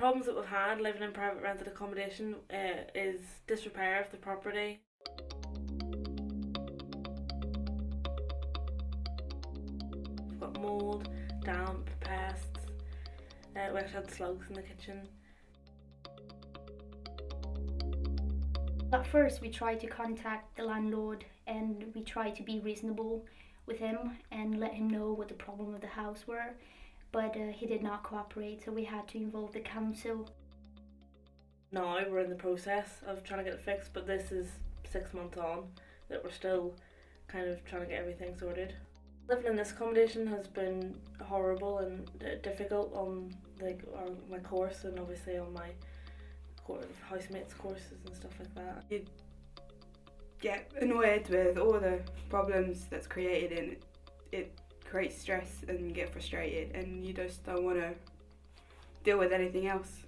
problems that we've had living in private rented accommodation is disrepair of the property. We've got mould, damp, pests. We actually had slugs in the kitchen. At first we tried to contact the landlord and we tried to be reasonable with him and let him know what the problem of the house were, but he did not cooperate, so we had to involve the council. Now we're in the process of trying to get it fixed, but this is 6 months on that we're still kind of trying to get everything sorted. Living in this accommodation has been horrible and difficult on my course, and obviously on my housemates' courses and stuff like that. You get annoyed with all the problems that's created, and it creates stress and you get frustrated and you just don't want to deal with anything else.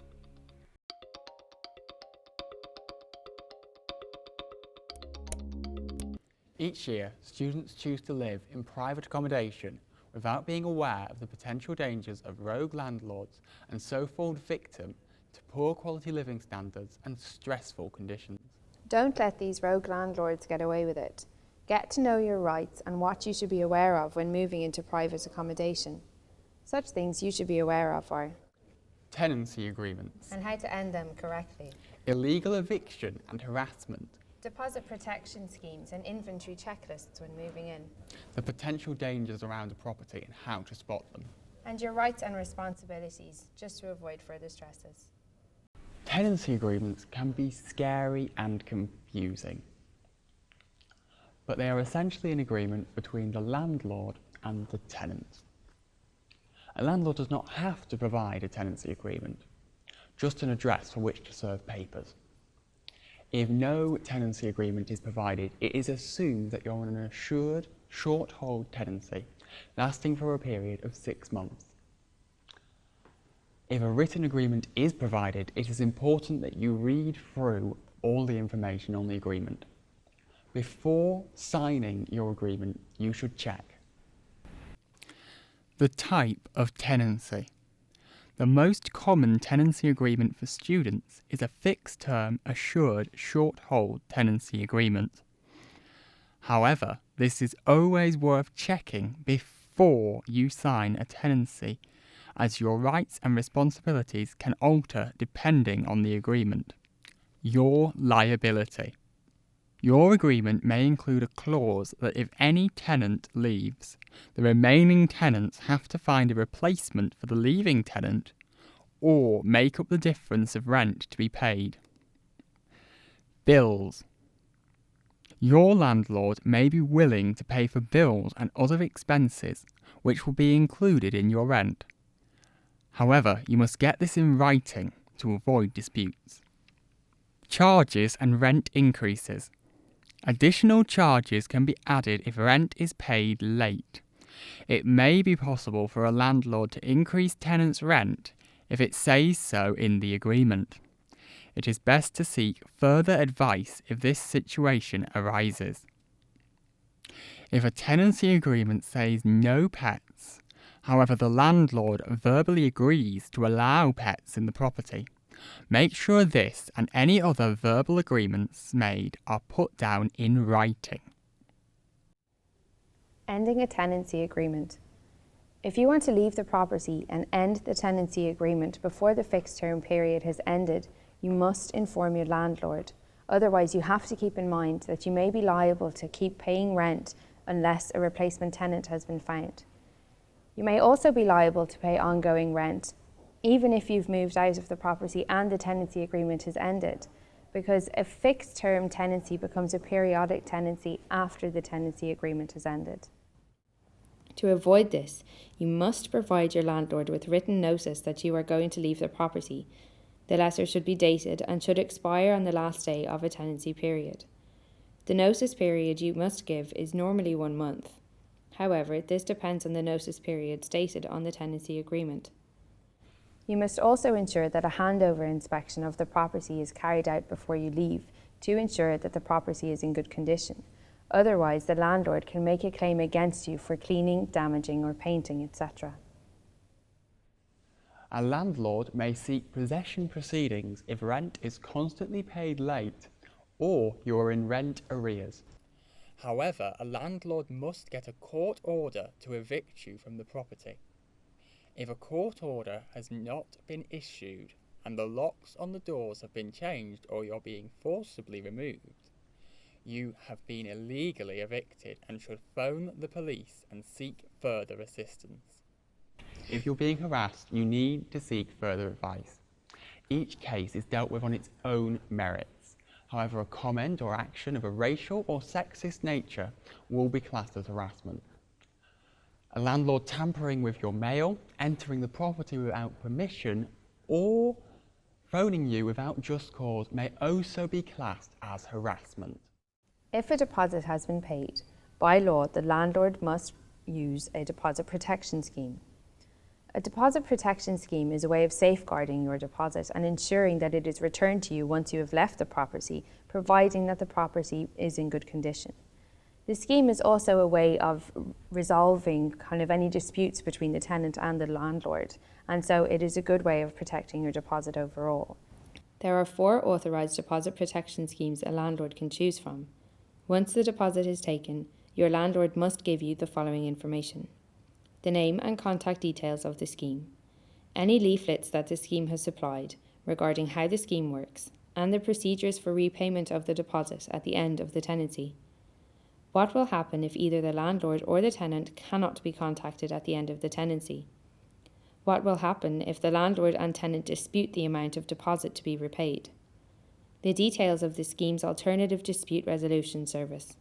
Each year, students choose to live in private accommodation without being aware of the potential dangers of rogue landlords and so fall victim to poor quality living standards and stressful conditions. Don't let these rogue landlords get away with it. Get to know your rights and what you should be aware of when moving into private accommodation. Such things you should be aware of are Tenancy agreements, and how to end them correctly. illegal eviction and harassment, Deposit protection schemes and inventory checklists when moving in. the potential dangers around a property and how to spot them. And your rights and responsibilities, just to avoid further stresses. Tenancy agreements can be scary and confusing, but they are essentially an agreement between the landlord and the tenant. A landlord does not have to provide a tenancy agreement, just an address for which to serve papers. If no tenancy agreement is provided, it is assumed that you're on an assured short-hold tenancy lasting for a period of 6 months. If a written agreement is provided, it is important that you read through all the information on the agreement. Before signing your agreement, you should check the type of tenancy. The most common tenancy agreement for students is a fixed-term assured short-hold tenancy agreement. However, this is always worth checking before you sign a tenancy, as your rights and responsibilities can alter depending on the agreement. Your liability. Your agreement may include a clause that if any tenant leaves, the remaining tenants have to find a replacement for the leaving tenant or make up the difference of rent to be paid. Bills. Your landlord may be willing to pay for bills and other expenses which will be included in your rent. However, you must get this in writing to avoid disputes. Charges and rent increases. Additional charges can be added if rent is paid late. It may be possible for a landlord to increase tenants' rent if it says so in the agreement. It is best to seek further advice if this situation arises. If a tenancy agreement says no pets, however the landlord verbally agrees to allow pets in the property, make sure this and any other verbal agreements made are put down in writing. Ending a tenancy agreement. If you want to leave the property and end the tenancy agreement before the fixed term period has ended, you must inform your landlord. Otherwise, you have to keep in mind that you may be liable to keep paying rent unless a replacement tenant has been found. You may also be liable to pay ongoing rent, even if you've moved out of the property and the tenancy agreement has ended, because a fixed term tenancy becomes a periodic tenancy after the tenancy agreement has ended. To avoid this, you must provide your landlord with written notice that you are going to leave the property. The letter should be dated and should expire on the last day of a tenancy period. The notice period you must give is normally 1 month. However, this depends on the notice period stated on the tenancy agreement. You must also ensure that a handover inspection of the property is carried out before you leave to ensure that the property is in good condition. Otherwise, the landlord can make a claim against you for cleaning, damaging or painting, etc. A landlord may seek possession proceedings if rent is constantly paid late or you are in rent arrears. However, a landlord must get a court order to evict you from the property. If a court order has not been issued and the locks on the doors have been changed or you're being forcibly removed, you have been illegally evicted and should phone the police and seek further assistance. If you're being harassed, you need to seek further advice. Each case is dealt with on its own merits. However, a comment or action of a racial or sexist nature will be classed as harassment. A landlord tampering with your mail, entering the property without permission, or phoning you without just cause may also be classed as harassment. If a deposit has been paid, by law, the landlord must use a deposit protection scheme. A deposit protection scheme is a way of safeguarding your deposit and ensuring that it is returned to you once you have left the property, providing that the property is in good condition. The scheme is also a way of resolving any disputes between the tenant and the landlord, and so it is a good way of protecting your deposit overall. There are 4 authorised deposit protection schemes a landlord can choose from. Once the deposit is taken, your landlord must give you the following information: the name and contact details of the scheme, any leaflets that the scheme has supplied regarding how the scheme works, and the procedures for repayment of the deposit at the end of the tenancy. What will happen if either the landlord or the tenant cannot be contacted at the end of the tenancy? What will happen if the landlord and tenant dispute the amount of deposit to be repaid? The details of the scheme's alternative dispute resolution service,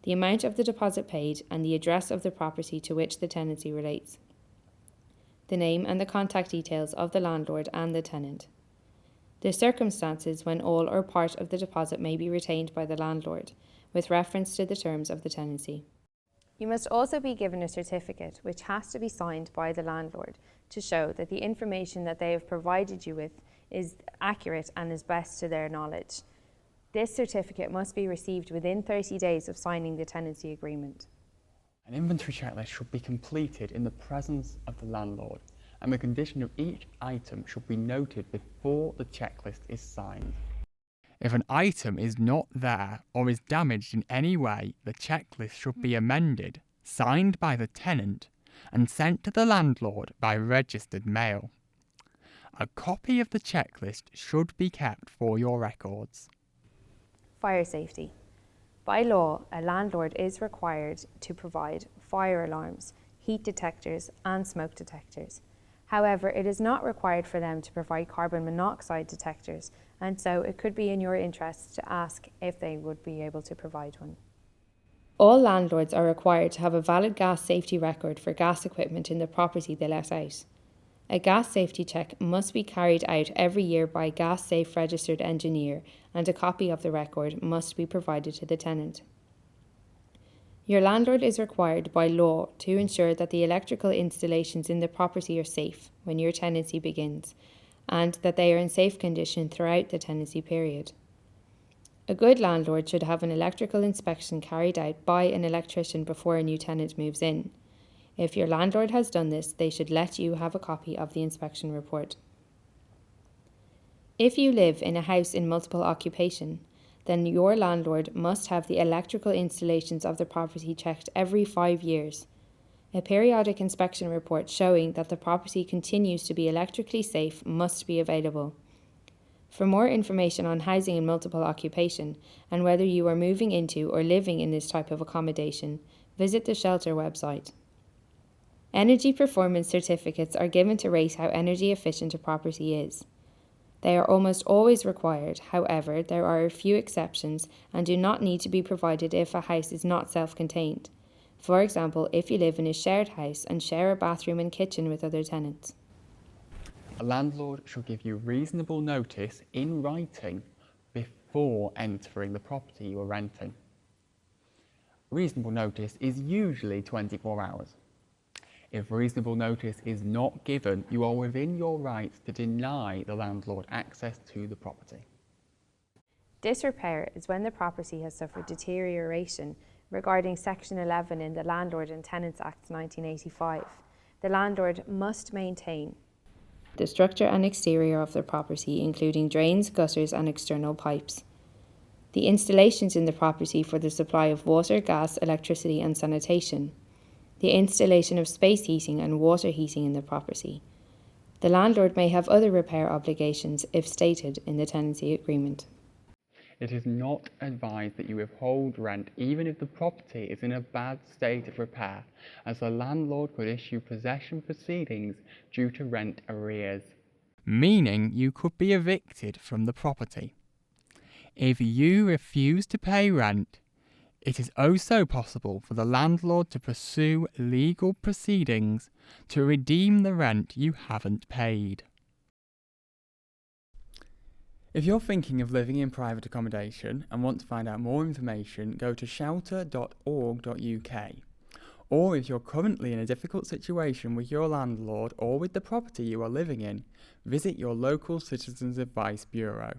the amount of the deposit paid and the address of the property to which the tenancy relates, the name and the contact details of the landlord and the tenant, the circumstances when all or part of the deposit may be retained by the landlord, with reference to the terms of the tenancy. You must also be given a certificate which has to be signed by the landlord to show that the information that they have provided you with is accurate and is best to their knowledge. This certificate must be received within 30 days of signing the tenancy agreement. An inventory checklist should be completed in the presence of the landlord, and the condition of each item should be noted before the checklist is signed. If an item is not there or is damaged in any way, the checklist should be amended, signed by the tenant, and sent to the landlord by registered mail. A copy of the checklist should be kept for your records. Fire safety. By law, a landlord is required to provide fire alarms, heat detectors and smoke detectors. However, it is not required for them to provide carbon monoxide detectors, and so it could be in your interest to ask if they would be able to provide one. All landlords are required to have a valid gas safety record for gas equipment in the property they let out. A gas safety check must be carried out every year by a gas safe registered engineer, and a copy of the record must be provided to the tenant. Your landlord is required by law to ensure that the electrical installations in the property are safe when your tenancy begins, and that they are in safe condition throughout the tenancy period. A good landlord should have an electrical inspection carried out by an electrician before a new tenant moves in. If your landlord has done this, they should let you have a copy of the inspection report. If you live in a house in multiple occupation, then your landlord must have the electrical installations of the property checked every 5 years. A periodic inspection report showing that the property continues to be electrically safe must be available. For more information on housing in multiple occupation and whether you are moving into or living in this type of accommodation, visit the shelter website. Energy performance certificates are given to rate how energy efficient a property is. They are almost always required, however, there are a few exceptions and do not need to be provided if a house is not self-contained. For example, if you live in a shared house and share a bathroom and kitchen with other tenants. A landlord should give you reasonable notice in writing before entering the property you are renting. Reasonable notice is usually 24 hours. If reasonable notice is not given, you are within your rights to deny the landlord access to the property. Disrepair is when the property has suffered deterioration regarding Section 11 in the Landlord and Tenants Act 1985. The landlord must maintain the structure and exterior of the property, including drains, gutters and external pipes. The installations in the property for the supply of water, gas, electricity and sanitation. The installation of space heating and water heating in the property. The landlord may have other repair obligations if stated in the tenancy agreement. It is not advised that you withhold rent even if the property is in a bad state of repair, as the landlord could issue possession proceedings due to rent arrears. Meaning you could be evicted from the property. If you refuse to pay rent, it is also possible for the landlord to pursue legal proceedings to redeem the rent you haven't paid. If you're thinking of living in private accommodation and want to find out more information, go to shelter.org.uk. Or if you're currently in a difficult situation with your landlord or with the property you are living in, visit your local Citizens Advice Bureau.